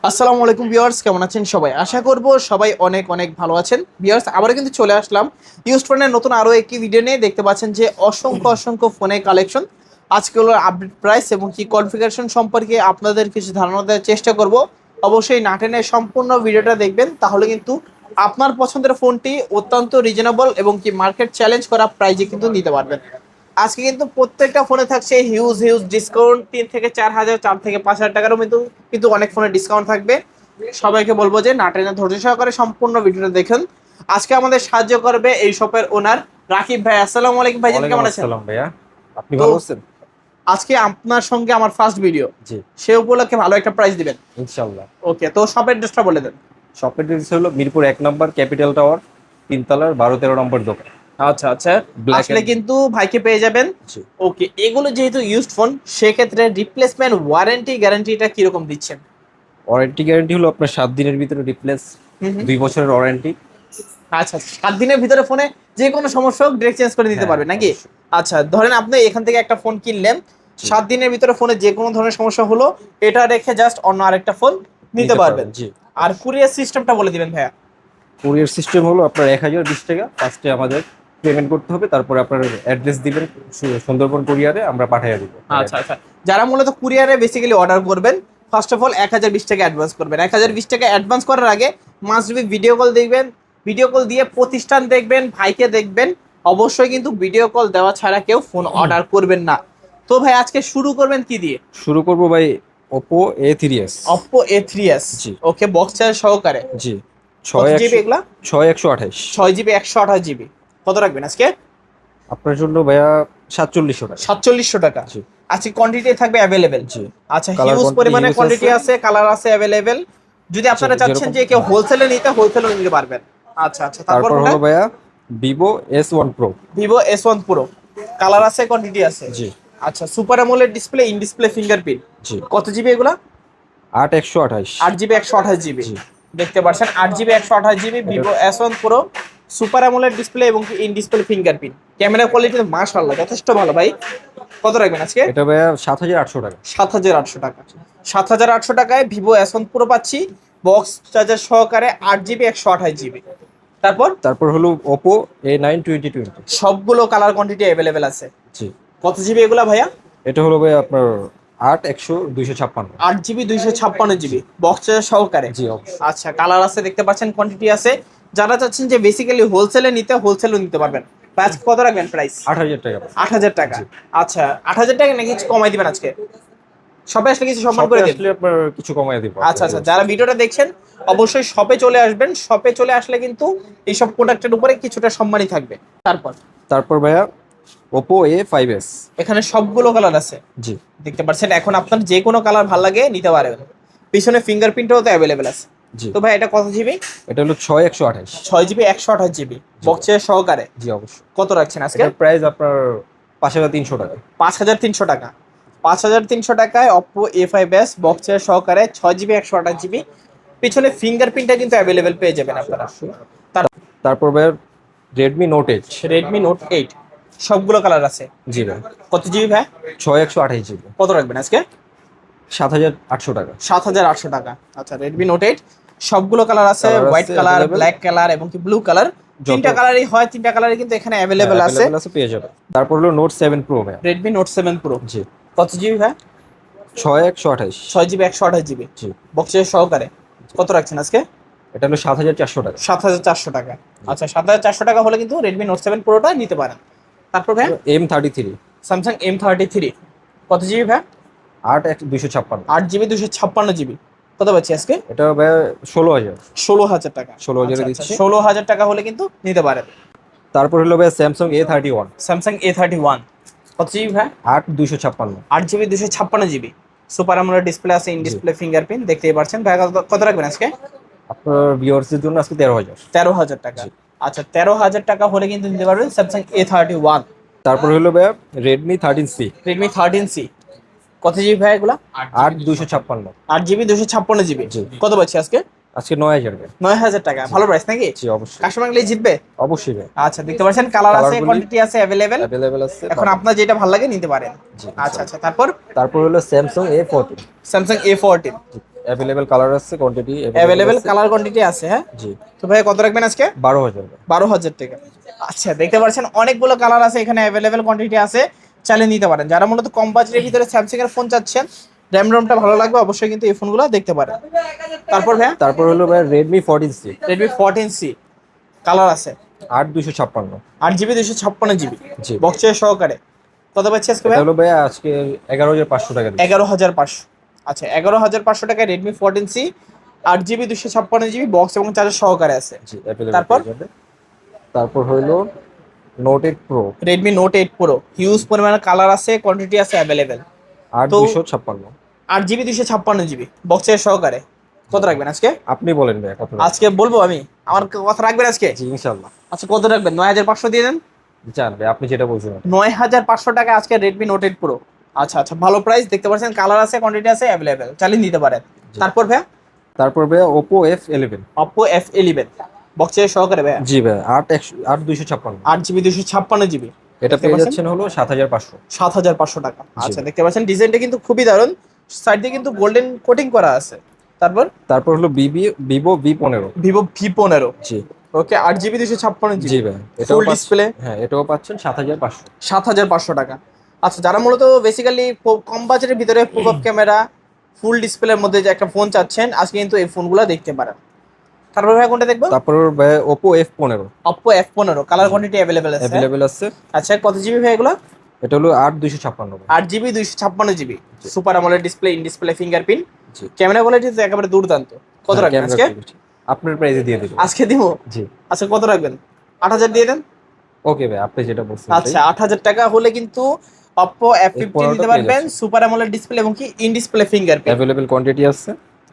আসসালামু আলাইকুম ভিউয়ার্স, কেমন আছেন সবাই? আশা করব সবাই অনেক অনেক ভালো আছেন। ভিউয়ার্স, আবারও কিন্তু চলে আসলাম ইউজড ফোনের নতুন আরও একটি ভিডিও নিয়ে। দেখতে পাচ্ছেন যে অসংখ্য অসংখ্য ফোনের কালেকশন, আজকে হলো আপডেট প্রাইস এবং কি কনফিগারেশন সম্পর্কে আপনাদের কিছু ধারণা দেওয়ার চেষ্টা করব। অবশ্যই না টেনে সম্পূর্ণ ভিডিওটা দেখবেন, তাহলে কিন্তু আপনার পছন্দের ফোনটি অত্যন্ত রিজনেবল এবং কি মার্কেট চ্যালেঞ্জ করা প্রাইজে কিন্তু নিতে পারবেন। আজকে কিন্তু প্রত্যেকটা ফোনে থাকছে হিউজ হিউজ ডিসকাউন্ট, 3 থেকে 4 হাজার, 4 থেকে 5 হাজার টাকারও কিন্তু কিন্তু অনেক ফোনে ডিসকাউন্ট থাকবে। সবাইকে বলবো যে না টেনে ধৈর্য সহকারে সম্পূর্ণ ভিডিওটা দেখুন। আজকে আমাদের সাহায্য করবে এই শপের ওনার রাকিব ভাই। আসসালামু আলাইকুম ভাইজান, কেমন আছেন? আসসালাম ভাইয়া, আপনি তো ভালো আছেন? আজকে আপনার সঙ্গে আমার ফার্স্ট ভিডিও, জি, সে উপলক্ষে ভালো একটা প্রাইস দিবেন ইনশাআল্লাহ। ওকে, তো শপের অ্যাড্রেসটা বলে দেন। শপের ডিটেলস হলো মিরপুর 1 নম্বর ক্যাপিটাল টাওয়ার, 3 তলার 12-13 নম্বর দোকান। আচ্ছা আচ্ছা, ব্ল্যাক আসলে কিন্তু ভাইকে পেয়ে যাবেন। জি, ওকে, এগুলো যেহেতু ইউজড ফোন, সেক্ষেত্রে রিপ্লেসমেন্ট ওয়ারেন্টি গ্যারান্টিটা কিরকম দিচ্ছেন? ওয়ারেন্টি গ্যারান্টি হলো আপনার 7 দিনের ভিতরে রিপ্লেস, হুম হুম। 2 বছরের ওয়ারেন্টি। আচ্ছা, 7 দিনের ভিতরে ফোনে যে কোনো সমস্যা হোক ডিরেক্ট চেঞ্জ করে দিতে হ্যাঁ, পারবেন নাকি? অবশ্যই। আচ্ছা, ধরেন আপনি এখান থেকে একটা ফোন কিনলেন, জি, 7 দিনের ভিতরে ফোনে যে কোনো ধরনের সমস্যা হলো, এটা রেখে জাস্ট অন্য আরেকটা ফোন নিতে পারবেন। জি। আর কুরিয়ার সিস্টেমটা বলে দিবেন ভাইয়া। কুরিয়ার সিস্টেম হলো আপনার 1020 টাকা ফার্স্টে আমাদের পেমেন্ট করতে হবে, তারপরে আপনার অ্যাড্রেস দিবেন সুন্দরবন কুরিয়ারে, আমরা পাঠিয়ে দিব। আচ্ছা আচ্ছা, যারা মূলত কুরিয়ারে বেসিক্যালি অর্ডার করবেন, ফার্স্ট অফ অল 1020 টাকা অ্যাডভান্স করবেন। 1020 টাকা অ্যাডভান্স করার আগে মাস্ট বি ভিডিও কল দেখবেন। ভিডিও কল দিয়ে প্রতিষ্ঠান দেখবেন, ভাইকে দেখবেন। অবশ্যই কিন্তু ভিডিও কল দেওয়া ছাড়া কেউ ফোন অর্ডার করবেন না। তো ভাই আজকে শুরু করবেন কি দিয়ে? শুরু করবো ভাই Oppo A3s। Oppo A3s। জি, ওকে, বক্স চার্জ সহকারে। জি। কত ছয় জিবি একশো এগুলা? 6128। 6 জিবি 128 জিবি। কত রাখবেন আজকে? আপনার জন্য ভাইয়া 4700 টাকা। 4700 টাকা। জি, আচ্ছা, কোয়ান্টিটি থাকবে অ্যাভেলেবেল? জি। আচ্ছা, কালার হিউজ পরিমাণে হিউজ কোয়ান্টিটি আছে। আছে, কালার আছে অ্যাভেলেবেল। যদি আপনারা চাচ্ছেন যেরকম যে কেউ হোলসেলে নিতে, হোলসেলও নিতে পারবেন। আচ্ছা আচ্ছা, তারপর তারপর কোনটা? হলো ভাইয়া Vivo S1 Pro। Vivo S1 Pro। Colour আছে, কোয়ান্টিটি আছে। জি, আচ্ছা, super AMOLED display, in display fingerprint. জি। কত জিবি এগুলা? 8128। 8 জিবি 128 জিবি। জি, দেখতে পাচ্ছেন 8 জিবি 128 জিবি এটা Vivo S1 Pro, super AMOLED display এবং in display fingerprint. Camera quality মাশাআল্লাহ যথেষ্ট ভালো ভাই। কত রাখবেন আজকে? এটা ভাইয়া 7800 টাকা। 7,800 টাকা। 7,800 টাকায় ভিভো S1 Pro পাচ্ছি, বক্স চার্জার সহকারে, 8 জিবি 128 জিবি। তারপর তারপর হলো Oppo A9 2020। সবগুলো কালার কোয়ান্টিটি অ্যাভেলেবেল আছে। জি, কত জিবি এগুলা ভাইয়া? এটা হলো ভাইয়া আপনার 8 100 256। 8 জিবি 256 জিবি, বক্স চার্জার সহকারে। জি, অবশ্যই। আচ্ছা, কালার আছে, দেখতে পাচ্ছেন কোয়ান্টিটি আছে। যারা চাচ্ছেন যে বেসিক্যালি হোলসেলে নিতে, হোলসেলও নিতে পারবেন। প্রাইস কত রাখবেন প্রাইস? 8000 টাকা। 8,000 টাকা। জি। আচ্ছা, 8,000 টাকা নাকি কিছু কমাই দিবেন আজকে? সবাই আসলে কিছু সম্মান করে শপে দিন। আসলে আপনার কিছু কমায় দিব। আচ্ছা আচ্ছা, যারা ভিডিওটা দেখছেন অবশ্যই শপে চলে আসবেন। শপে চলে আসলে কিন্তু এইসব প্রোডাক্টের উপরে কিছুটা সম্মানই থাকবে। তারপর তারপর ভাইয়া Oppo A5s। এখানে সবগুলো কালার আছে, জি, দেখতে পাচ্ছেন। এখন আপনার যে কোনো কালার ভালো লাগে নিতে পারবেন। পিছনে ফিঙ্গারপ্রিন্টও তো অ্যাভেলেবেল আছে। জি। তো ভাই এটা কত জিবি? এটা হলো 6128। 6 জিবি 128 জিবি, বক্সের সহকারে। জি, অবশ্যই। কত রাখছেন আজকে? এটার প্রাইস আপনার 5300 টাকা। 5,300 টাকা। 5,300 টাকায় অপো A5s বক্সের সহকারে, 6 জিবি 128 জিবি। পিছনে ফিঙ্গারপ্রিন্টটা কিন্তু অ্যাভেলেবেল পেয়ে যাবেন আপনারা। তার তারপর ভাই রেডমি নোট 8। রেডমি নোট 8, সবগুলো কালার আছে। জি ভাই, কত জিবি ভাই? 6128 জিবি। কত রাখবেন আজকে? 7800 টাকা। 7,800 টাকা। আচ্ছা, রেডমি নোট 8 সবগুলো কালার আছে, কালার হোয়াইট আছে কালার, available। ব্ল্যাক কালার এবং কি ব্লু কালার। তিনটা কালারই হয়, তিনটা কালারই কিন্তু এখানে অ্যাভেলেবেল আছে। available আছে, পেয়ে যাবে। তারপর হলো নোট 7 প্রো ভাই। Redmi note 7 pro. জি, কত জিবি ভাই? 6128। 6 জিবি 128 জিবি, জি, বক্সের সহকারে। কত রাখছেন আজকে? এটা হলো 7400 টাকা। 7,400 টাকা। আচ্ছা, 7,400 টাকা হলে কিন্তু রেডমি নোট 7 প্রোটা নিতে পারেন। তারপর ভাই M33। Samsung M33। কত জিবি ভাই? 256। 8 জিবি 256 জিবি। কত পাচ্ছি আজকে? এটা ভাই 16000। 16,000 টাকা। 16,000 আচ্ছা, দিচ্ছি। 16,000 টাকা হলে কিন্তু নিতে পারেন। তারপর হলো ভাই স্যামসাং A31। Samsung A31। কত জিবি ভাই? 8256। 8 GB 256 GB, super AMOLED display আছে, ইন জি। Display fingerprint. দেখতেই পাচ্ছেন ভাই। কত রাখবেন আজকে? আপনার ভিউয়ার্সদের জন্য আজকে 13000। 13,000 টাকা। জি। আচ্ছা, 13,000 টাকা হলে কিন্তু নিতে পারবেন স্যামসাং A31। তারপর হলো ভাই রেডমি 13C। Redmi 13C। কত জিবি ভাই এগুলা? 8256। 8 জিবি 256 জিবি। জি। কত পাচ্ছি আজকে? আজকে 9000 ভাই। 9,000 টাকা। ভালো প্রাইস নাকি? জি, অবশ্যই। কাস্টমার গেলে জিতবে। অবশ্যই ভাই, আচ্ছা, দেখতে পাচ্ছেন কালার আছে, কালারগুলি কোয়ান্টিটি আছে অ্যাভেলেবেল। অ্যাভেলেবেল আছে। এখন আপনার যেটা ভালো লাগে নিতে পারেন। জি, আচ্ছা আচ্ছা, তারপর তারপর হলো Samsung A14। Samsung A14। Available colour আছে, কোয়ান্টিটি অ্যাভেলেবেল কালার কোয়ান্টিটি আছে, হ্যাঁ। জি। তো ভাই কত রাখবেন আজকে? 12,000 12,000 টাকা। আচ্ছা, দেখতে পাচ্ছেন অনেকগুলো কালার আছে এখানে, অ্যাভেলেবেল কোয়ান্টিটি আছে, চালিয়ে নিতে পারেন। যারা মূলত কম বাজেটের ভিতরে স্যামসাং এর ফোন চাচ্ছেন, র্যাম রোমটা ভালো লাগবে, অবশ্যই কিন্তু এই ফোনগুলো দেখতে পারেন। তারপর ভাই তারপর হলো ভাই Redmi 14C, Redmi 14C colour আছে, 8256। 8GB 256GB, জি। বক্সে সহকারে। কত পাচ্ছি আজকে ভাই? এটা হলো ভাই আজকে 11,500 টাকা দিচ্ছি। 11,500। আচ্ছা, 11,500 টাকায় Redmi 14C 8GB 256GB box এবং চার্জার সহকারে আছে। জি, অ্যাভেলেবল তারপর পেয়ে যাবে। তারপর হলো Note 8 Pro, Redmi Note 8 Pro, huge পরিমাণে কালার আছে, কোয়ান্টিটি আছে অ্যাভেলেবেল। তো 8256। 8GB 256GB বক্সের সহকারে। কত রাখবেন আজকে? আপনি বলেন ভাই কত রাখবেন? আজকে বলবো আমি, আমার কথা রাখবেন আজকে? জি, ইনশাআল্লাহ। আচ্ছা, কত রাখবেন? 9,500 দিয়ে দেন। জান ভাই, আপনি যেটা বলছেন। 9,500 টাকা আজকে Redmi Note 8 Pro। আচ্ছা আচ্ছা, ভালো প্রাইস, দেখতে পাচ্ছেন কালার আছে, কোয়ান্টিটি আছে অ্যাভেলেবেল, চালিয়ে নিতে পারেন। জি। তারপর ভাই তারপর ভাই Oppo F11। Oppo F11 বক্সের সহকারে ভাই, জি ভাই, 8256। 8GB 256GB। এটা পেয়ে যাচ্ছেন হলো 7,500। 7,500 টাকা। জি। আচ্ছা, দেখতে পাচ্ছেন ডিজাইনটা কিন্তু খুবই দারুণ, সাইড দিয়ে কিন্তু গোল্ডেন কোটিং করা আছে। তারপর তারপর হলো Vivo V15। Vivo V15। জি। ওকে, 8GB 256GB, জি ভাই, এটাও ফুল ডিসপ্লে, হ্যাঁ, এটাও পাচ্ছেন 7,500। 7,500 টাকা। আচ্ছা, যারা মূলত বেসিক্যালি কম বাজেটের ভিতরে পপ আপ ক্যামেরা, ফুল ডিসপ্লের মধ্যে যে একটা ফোন চাচ্ছেন, আজকে কিন্তু এই ফোনগুলো দেখতে পারেন। তারপর ভাই কোনটা দেখবো? তারপর ভাই Oppo F15 Oppo F15 colour quantity available আছে। অ্যাভেলেবল আছে। আচ্ছা, কত জিবি ভাই এগুলো? এটা হলো 8,256। 8GB 256GB, super AMOLED display, in display fingerprint, G. Camera quality তো একেবারে দুর্দান্ত। কত হ্যাঁ, রাখবেন ক্যামেরা আজকে? কোয়ালিটি আপনার প্রাইসে দিয়ে দেব। আজকে দিব? জি। আচ্ছা, কত রাখবেন? 8,000 দিয়ে দেন। ওকে ভাই, আপনি যেটা বলছেন। আচ্ছা, 8,000 টাকা হলে কিন্তু Oppo F15 নিতে পারবেন, সুপার আমোলেড ডিসপ্লে এবং কি in display fingerprint. Available quantity আছে।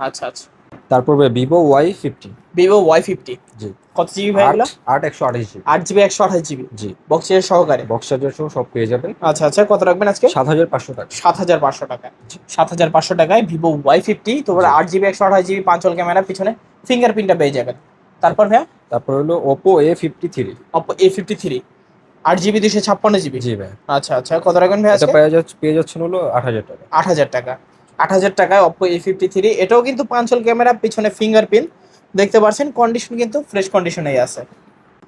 আচ্ছা আচ্ছা, তারপর ভাই Vivo Y50। Vivo Y50 জি। কত জিবি ভাই এগুলো? 128GB। 8GB 128GB জি। বক্সের সহকারে। বক্স চার্জার সহ সব পেয়ে যাবেন। আচ্ছা আচ্ছা, কত রাখবেন আজকে? 7,500 টাকা। 7,500 টাকা। 7,500 টাকায় Vivo Y50, তোমার 8GB 128GB পাঁচল ক্যামেরা, পিছনে ফিঙ্গারপ্রিন্টটা পেয়ে যাবেন। তারপর ভাই তারপর হলো Oppo A53। Oppo A53 8GB 256GB। জি ভাই। আচ্ছা আচ্ছা, কত রাখবেন ভাই এটা আজকে? পেয়ে যাচ্ছেন হলো 8,000 টাকা। 8,000 টাকা। 8,000 টাকায় Oppo A53, এটাও কিন্তু পাঁচল ক্যামেরা, পিছনে ফিঙ্গারপ্রিন্ট, দেখতে পাচ্ছেন কন্ডিশন কিন্তু ফ্রেশ কন্ডিশনেই আছে।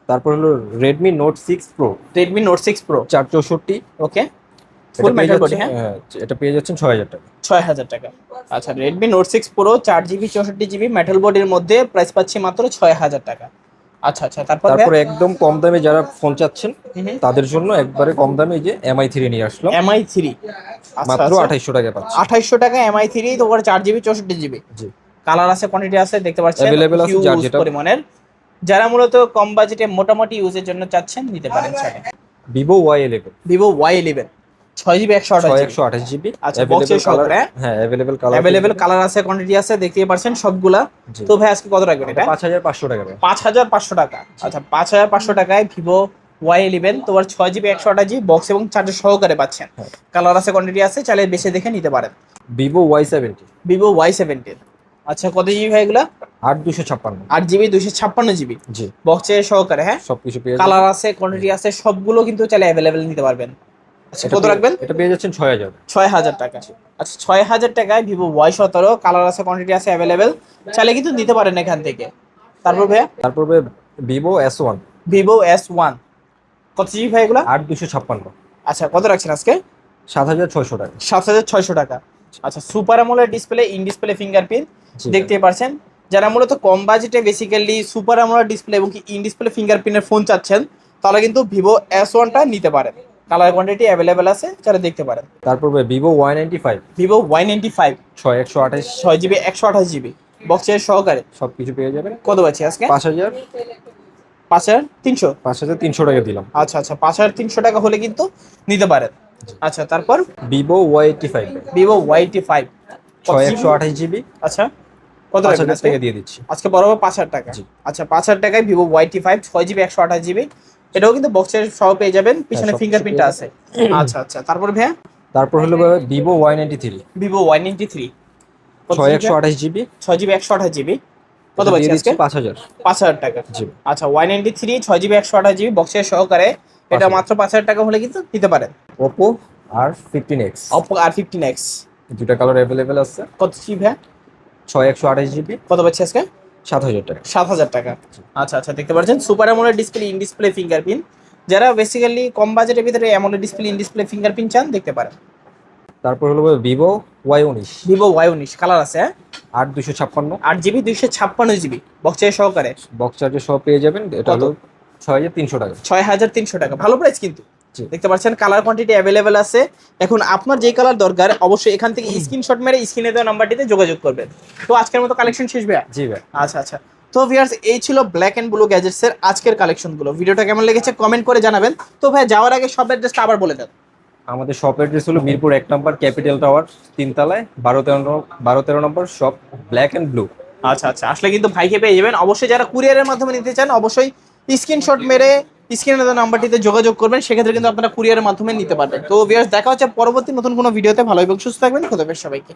তারপর হলো Redmi Note 6 Pro, Redmi Note 6 Pro, 464। ওকে, এটা ফুল পেয়ে মেটাল বডি, যাচ্ছেন, হ্যাঁ। এটা পেয়ে যাচ্ছেন 6,000 টাকা। 6,000 টাকা। আচ্ছা, Redmi Note 6 Pro 4GB 64GB metal বডির মধ্যে প্রাইস পাচ্ছি মাত্র 6,000 টাকা। আচ্ছা আচ্ছা, তারপর তারপর একদম কম দামে যারা ফোন চাচ্ছেন হুম, তাদের জন্য একবারে কম দামে এই যে MI3 নিয়ে আসলাম। MI3 মাত্র 2,800 টাকা পাচ্ছি। 2,800 টাকা MI3, তোমার 4GB 64GB, জি। কালার আছে, কোয়ান্টিটি আছে, দেখতে পাচ্ছেন Available আছে, যার হিউজ যেটা। পরিমাণের। যারা মূলত কম বাজেটে মোটামুটি ইউজের জন্য চাচ্ছেন, নিতে পারেন চাইলে। Vivo Y11, Vivo Y11 6GB 128GB। 128GB। আচ্ছা, বক্সের সহকারে, হ্যাঁ, অ্যাভেলেবল কালার। অ্যাভেলেবেল কালার আছে, কোয়ান্টিটি আছে, দেখতেই পাচ্ছেন সবগুলা। জি। তো ভাই আজকে কত রাখবেন এটা? 5,500 টাকা ভাই। 5,500 টাকা। আচ্ছা, 5,500 টাকায় Vivo Y11 তোমার 6GB 128GB বক্স এবং চার্জার সহকারে পাচ্ছেন। হ্যাঁ। কালার আছে, কোয়ান্টিটি আছে, চাইলে বেছে দেখে নিতে পারেন। Vivo Y70, Vivo Y70। আচ্ছা, কত জিবি ভাই এগুলা? 8,256। 8GB 256GB জি। বক্সের সহকারে, হ্যাঁ। সবকিছু পেয়ে কালার আছে, কোয়ান্টিটি আছে, সবগুলো কিন্তু চাইলে অ্যাভেলেবেল নিতে পারবেন। আচ্ছা, কত রাখবেন? এটা পেয়ে যাচ্ছেন 6,000। 6,000 টাকা। আচ্ছা, 6,000 টাকায় Vivo Y17 কালার আছে, কোয়ান্টিটি আছে অ্যাভেলেবেল, চাইলে কিন্তু নিতে পারেন এখান থেকে। তারপর ভাইয়া তারপর ভাই Vivo S1, Vivo S1 কত জিবি ভাই এগুলা? 8,256। আচ্ছা, কত রাখছেন আজকে? 7,600 টাকা। 7,600 টাকা। আচ্ছা, super AMOLED display, in display fingerprint, জি। দেখতে পাচ্ছেন। যারা মূলত কম বাজেটে বেসিক্যালি সুপার আমোলেড ডিসপ্লে এবং কি ইন ডিসপ্লে ফিঙ্গারপ্রিন্টের ফোন চাচ্ছেন, তারা কিন্তু Vivo S1টা নিতে পারেন। কালার কোয়ান্টিটি অ্যাভেলেবেল আছে, যারা দেখতে পারেন। তারপর ভাই Vivo Y95, Vivo Y95 128। 6GB 128GB বক্সের সহকারে, সবকিছু পেয়ে যাবেন। কত পাচ্ছি আজকে? 5,300। 5,300 টাকা দিলাম। আচ্ছা আচ্ছা, 5,300 টাকা হলে কিন্তু নিতে পারেন। আচ্ছা, তারপর Vivo Y85, Vivo Y85 128GB। আচ্ছা, কত রাখবেন 5,000 আজকে? টাকা দিয়ে দিচ্ছি। আজকে বরাবর 5,000 টাকা। জি। আচ্ছা, 5,000 টাকায় Vivo Y85 6GB 128GB, এটাও কিন্তু বক্সের সহ পেয়ে যাবেন, পিছনে সবকিছু ফিঙ্গারপ্রিন্টটা পেয়ে আছে। আচ্ছা আচ্ছা, তারপর ভাইয়া তারপর হলো ভাই Vivo Y93, Vivo Y93 128GB। 6GB 128GB, কত এটা পাচ্ছি দিয়ে আজকে? দিচ্ছি 5,000। 5,000 টাকা। জি। আচ্ছা, Y93 6GB 128GB বক্সের সহকারে, এটা 5,000 মাত্র 5,000 টাকা হলে কিন্তু নিতে পারেন। Oppo R15X, Oppo R15X দুটা কালার অ্যাভেলেবেল আছে। কত জিবি ভাইয়া? 6128 জিবি, কত পাচ্ছি আজকে? 7000 টাকা। 7,000 টাকা। আচ্ছা আচ্ছা, দেখতে পাচ্ছেন super AMOLED display, in display fingerprint. যারা বেসিক্যালি কম বাজেটের ভিতরে AMOLED display, in display fingerprint চান দেখতে পারেন। তারপর হলো Vivo Y19, Vivo Y19 colour আছে, হ্যাঁ 8256, 8 জিবি 256 জিবি বক্স সহকারে, বক্স চার্জার সহ পেয়ে যাবেন। এটা কত? হলো 6300 টাকা। 6,300 টাকা, ভালো প্রাইস কিন্তু। জি। দেখতে পাচ্ছেন কালার কোয়ান্টিটি অ্যাভেলেবেল আছে। এখন আপনার যে কালার দরকার অবশ্যই এখান থেকে স্ক্রিনশট মেরে স্ক্রিনে দেওয়া নাম্বারটিতে যোগাযোগ করবেন। তো আজকের মতো কালেকশন শেষ ভাইয়া? জি ভাই। আচ্ছা আচ্ছা, তো ভিউয়ার্স এই ছিল ব্ল্যাক এন্ড ব্লু গ্যাজেটসের আজকের কালেকশনগুলো। ভিডিওটা কেমন লেগেছে কমেন্ট করে জানাবেন। তো ভাই যাওয়ার আগে সব অ্যাড্রেসটা আবার বলে দেন। আমাদের শপ অ্যাড্রেস হলো মিরপুর 1 নম্বর ক্যাপিটাল টাওয়ার 3 তলায় 12-13 নম্বর শপ, ব্ল্যাক এন্ড ব্লু। আচ্ছা আচ্ছা, আসলে কিন্তু ভাইকে পেয়ে যাবেন। অবশ্যই যারা কুরিয়ারের মাধ্যমে নিতে চান অবশ্যই স্ক্রিনশট মেরে স্ক্রিনে দেওয়া নাম্বারটিতে যোগাযোগ করবেন, সেক্ষেত্রে কিন্তু আপনারা কুরিয়ারের মাধ্যমে নিতে পারবেন। তো ভিউয়ার্স দেখা হচ্ছে পরবর্তী নতুন কোনো ভিডিওতে। ভালো এবং সুস্থ থাকবেন, খোদা হাফেজ সবাইকে।